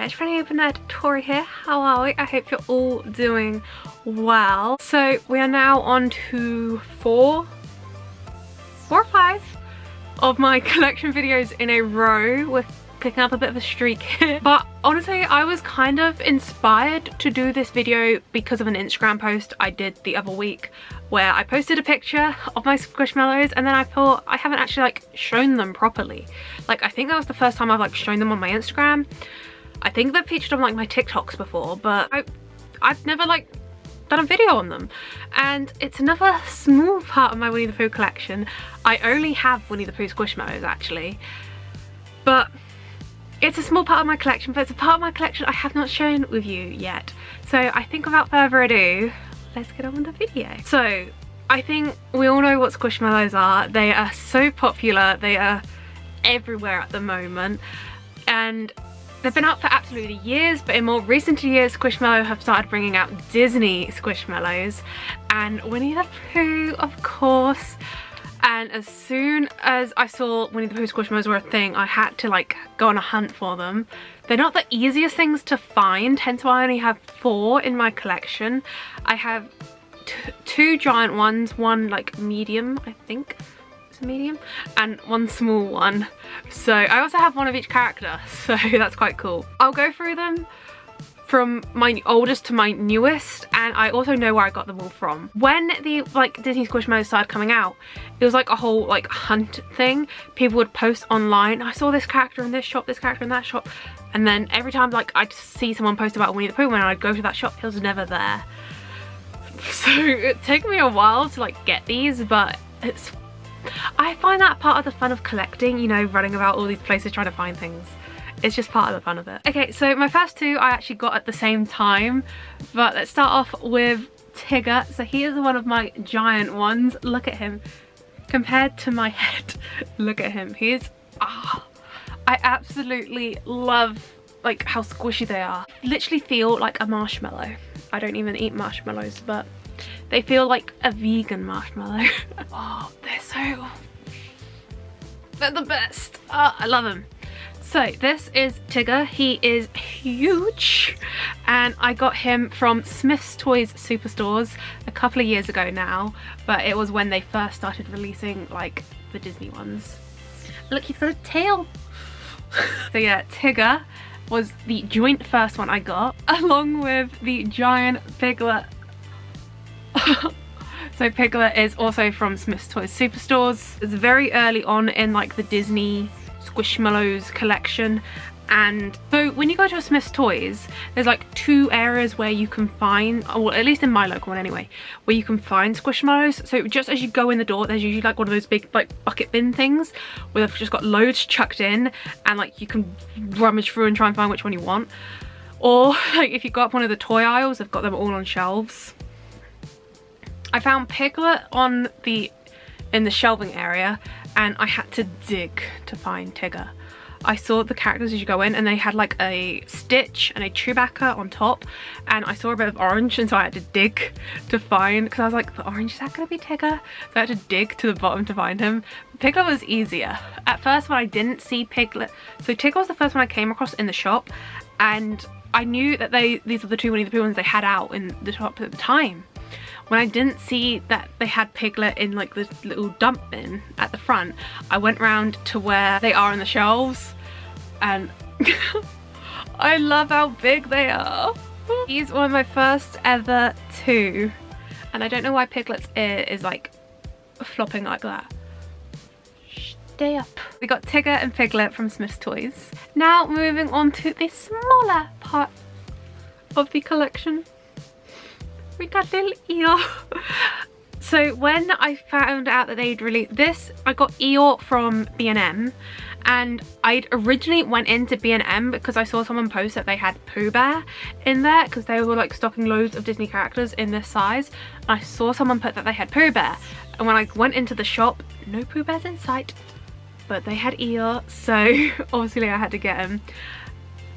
it's friendly open nerd Tori here. How are we? I hope you're all doing well. So we are now on to four or five of my collection videos in a row. We're picking up a bit of a streak here. But honestly, I was kind of inspired to do this video because of an Instagram post I did the other week where I posted a picture of my Squishmallows, and then I thought I haven't actually like shown them properly. Like, I think that was the first time I've like shown them on my Instagram. I think they've featured on like my TikToks before, but I've never like done a video on them. And it's another small part of my Winnie the Pooh collection. I only have Winnie the Pooh Squishmallows actually, but it's a small part of my collection, but it's a part of my collection I have not shown with you yet. So I think without further ado, let's get on with the video. So I think we all know what Squishmallows are. They are so popular. They are everywhere at the moment. And they've been out for absolutely years, but in more recent years, Squishmallow have started bringing out Disney Squishmallows. And Winnie the Pooh, of course. And as soon as I saw Winnie the Pooh Squishmallows were a thing, I had to like go on a hunt for them. They're not the easiest things to find, hence why I only have 4 in my collection. I have two giant ones, one like medium, I think it's a medium, and one small one. So I also have one of each character, so that's quite cool. I'll go through them from my oldest to my newest, and I also know where I got them all from. When the like Disney Squishmallows started coming out, it was like a whole like hunt thing. People would post online, I saw this character in this shop, this character in that shop, and then every time like I'd see someone post about Winnie the Pooh, when I'd go to that shop, it was never there. So it took me a while to like get these, but I find that part of the fun of collecting, you know, running about all these places trying to find things. It's just part of the fun of it. Okay, so my first 2 I actually got at the same time, but let's start off with Tigger. So he is one of my giant ones. Look at him. Compared to my head, look at him. He is, I absolutely love like how squishy they are. Literally feel like a marshmallow. I don't even eat marshmallows, but they feel like a vegan marshmallow. Oh, they're the best. Oh, I love them. So this is Tigger. He is huge, and I got him from Smith's Toys Superstores a couple of years ago now, but it was when they first started releasing like the Disney ones. Look, he's got a tail. So yeah, Tigger was the joint first one I got, along with the giant Piglet. So Piglet is also from Smith's Toys Superstores. It's very early on in like the Disney Squishmallows collection. And so when you go to a Smith's Toys, there's like 2 areas where you can find, or at least in my local one anyway, where you can find Squishmallows. So just as you go in the door, there's usually like one of those big like bucket bin things where they've just got loads chucked in, and like you can rummage through and try and find which one you want. Or like if you go up one of the toy aisles, they've got them all on shelves. I found Piglet in the shelving area, and I had to dig to find Tigger. I saw the characters as you go in, and they had like a Stitch and a Chewbacca on top, and I saw a bit of orange, and so I had to dig to find, because I was like, the orange, is that gonna be Tigger? So I had to dig to the bottom to find him. Piglet was easier. At first when I didn't see Piglet, so Tigger was the first one I came across in the shop, and I knew that these were the 2 Winnie the Pooh ones they had out in the shop at the time. When I didn't see that they had Piglet in like this little dump bin at the front, I went round to where they are on the shelves, and I love how big they are. He's one of my first ever 2, and I don't know why Piglet's ear is like flopping like that. Stay up. We got Tigger and Piglet from Smith's Toys. Now moving on to the smaller part of the collection. We got little Eeyore. So when I found out that they'd released this, I got Eeyore from B&M, and I'd originally went into B&M because I saw someone post that they had Pooh Bear in there, because they were like stocking loads of Disney characters in this size. I saw someone put that they had Pooh Bear, and when I went into the shop, no Pooh Bears in sight, but they had Eeyore, so obviously I had to get him.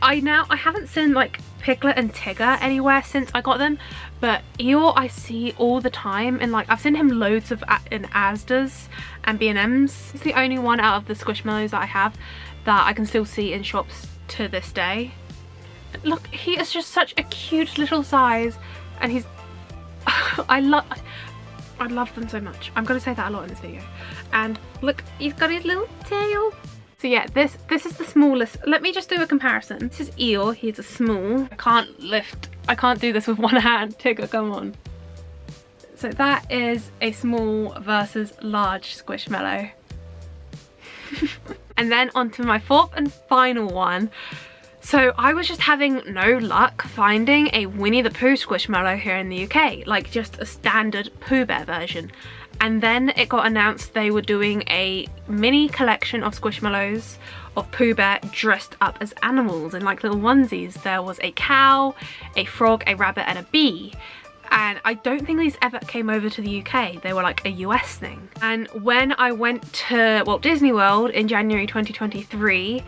I haven't seen like Piglet and Tigger anywhere since I got them, but Eeyore I see all the time, and like I've seen him loads of in Asda's and B&M's. He's the only one out of the Squishmallows that I have that I can still see in shops to this day. Look, he is just such a cute little size, and he's I love them so much. I'm gonna say that a lot in this video. And look, he's got his little tail. So yeah, this is the smallest. Let me just do a comparison. This is Eeyore, he's a small. I can't do this with one hand. Tigger, come on. So that is a small versus large Squishmallow. And then onto my fourth and final one. So I was just having no luck finding a Winnie the Pooh Squishmallow here in the UK, like just a standard Pooh Bear version. And then it got announced they were doing a mini collection of Squishmallows of Pooh Bear dressed up as animals in like little onesies. There was a cow, a frog, a rabbit and a bee. And I don't think these ever came over to the UK. They were like a US thing. And when I went to Walt Disney World in January 2023,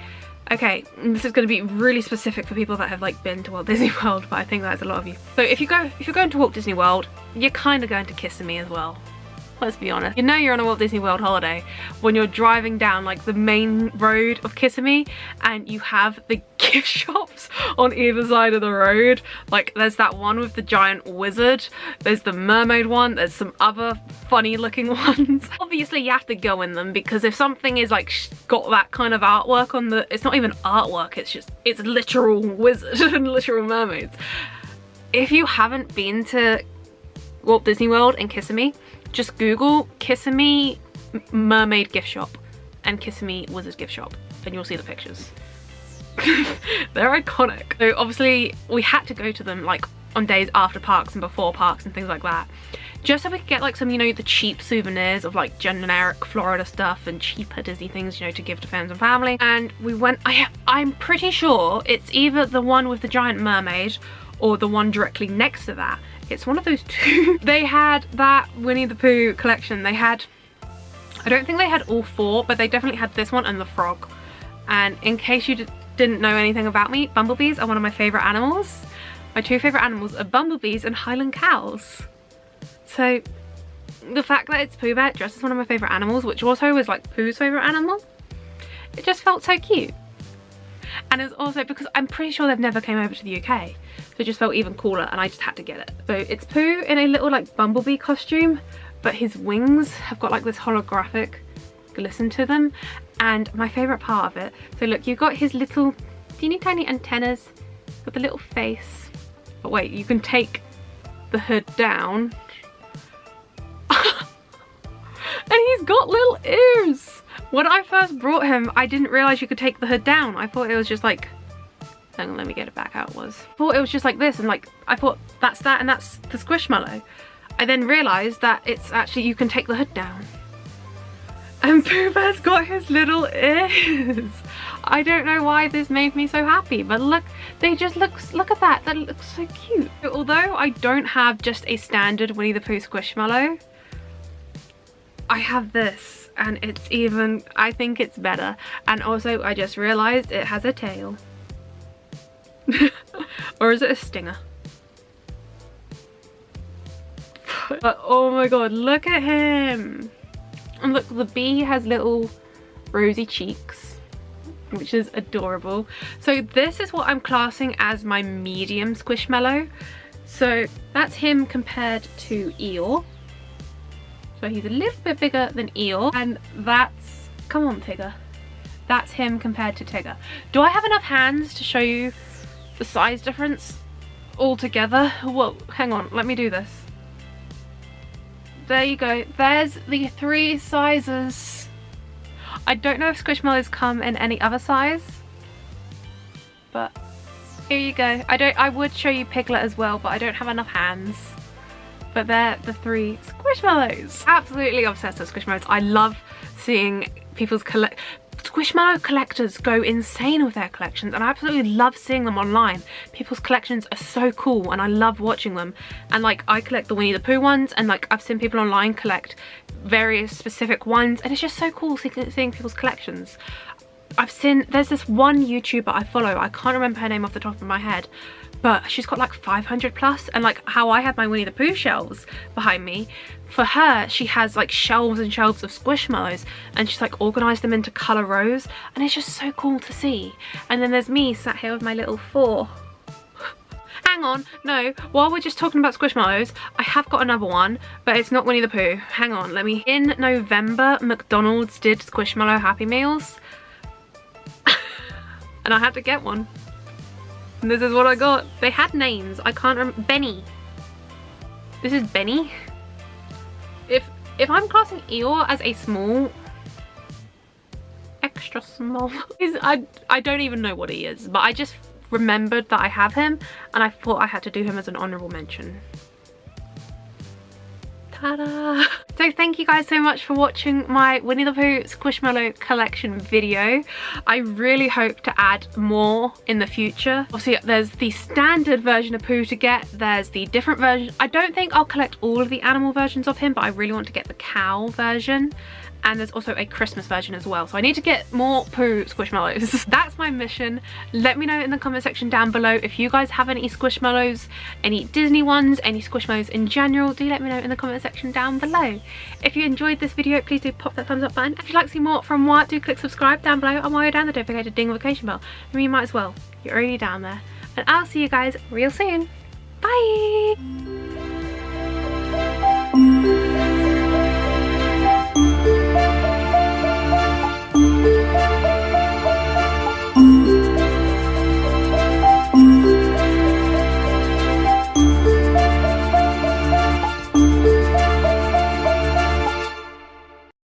okay, this is going to be really specific for people that have like been to Walt Disney World, but I think that's a lot of you. So if you're going to Walt Disney World, you're kind of going to Kissimmee as well. Let's be honest. You know you're on a Walt Disney World holiday when you're driving down like the main road of Kissimmee and you have the gift shops on either side of the road. Like there's that one with the giant wizard, there's the mermaid one, there's some other funny looking ones. Obviously you have to go in them because if something is like got that kind of artwork on the, it's not even artwork, it's literal wizard and literal mermaids. If you haven't been to Walt Disney World in Kissimmee, just Google Kissimmee mermaid gift shop and Kissimmee wizard gift shop and you'll see the pictures. They're iconic. So obviously we had to go to them like on days after parks and before parks and things like that, just so we could get like some, you know, the cheap souvenirs of like generic Florida stuff and cheaper Disney things, you know, to give to friends and family. And we went, I'm pretty sure it's either the one with the giant mermaid or the one directly next to that. It's one of those two. They had that Winnie the Pooh collection. They had, I don't think they had all four, but they definitely had this one and the frog. And in case you didn't know anything about me, bumblebees are one of my favourite animals. My two favourite animals are bumblebees and Highland cows. So the fact that it's Pooh Bear dressed as one of my favourite animals, which also was like Pooh's favourite animal, it just felt so cute. And it's also because I'm pretty sure they've never came over to the UK, so it just felt even cooler and I just had to get it. So it's Pooh in a little like bumblebee costume, but his wings have got like this holographic glisten to them. And my favourite part of it, so look, you've got his little teeny tiny antennas with a little face. But wait, you can take the hood down. And he's got little ears. When I first brought him, I didn't realise you could take the hood down. I thought it was just like, hang on, let me get it back how it was. I thought it was just like this and like, I thought that's that and that's the Squishmallow. I then realised that it's actually, you can take the hood down. And Pooh Bear's got his little ears. I don't know why this made me so happy, but look, they just look at that, that looks so cute. So although I don't have just a standard Winnie the Pooh Squishmallow, I have this and it's even, I think it's better. And also I just realised it has a tail. Or is it a stinger? But oh my god, look at him. And look, the bee has little rosy cheeks, which is adorable. So this is what I'm classing as my medium Squishmallow. So that's him compared to Eeyore. So he's a little bit bigger than Eeyore. And that's, come on Tigger, that's him compared to Tigger. Do I have enough hands to show you the size difference altogether? Well, hang on, let me do this. There you go, there's the three sizes. I don't know if Squishmallows come in any other size, but here you go. I would show you Piglet as well, but I don't have enough hands. But they're the three Squishmallows. Absolutely obsessed with Squishmallows. I love seeing people's Squishmallow collectors go insane with their collections, and I absolutely love seeing them online. People's collections are so cool and I love watching them. And like, I collect the Winnie the Pooh ones, and like I've seen people online collect various specific ones, and it's just so cool seeing people's collections. There's this one YouTuber I follow, I can't remember her name off the top of my head, but she's got like 500 plus, and like how I have my Winnie the Pooh shelves behind me, for her she has like shelves and shelves of Squishmallows, and she's like organised them into colour rows, and it's just so cool to see. And then there's me sat here with my little 4 hang on, no, while we're just talking about Squishmallows, I have got another one, but it's not Winnie the Pooh. Hang on, in November, McDonald's did Squishmallow Happy Meals. And I had to get one. And this is what I got. They had names, I can't remember. Benny. This is Benny. If I'm classing Eeyore as a small, extra small, I don't even know what he is, but I just remembered that I have him and I thought I had to do him as an honorable mention. Ta-da! So thank you guys so much for watching my Winnie the Pooh Squishmallow collection video. I really hope to add more in the future. Obviously there's the standard version of Pooh to get, there's the different version. I don't think I'll collect all of the animal versions of him, but I really want to get the cow version. And there's also a Christmas version as well. So I need to get more Pooh Squishmallows. That's my mission. Let me know in the comment section down below if you guys have any Squishmallows, any Disney ones, any Squishmallows in general. Do let me know in the comment section down below. If you enjoyed this video, please do pop that thumbs up button. If you'd like to see more from Wyatt, do click subscribe down below. And while you're down there, don't forget to ding the notification bell. I mean, you might as well. You're already down there. And I'll see you guys real soon. Bye!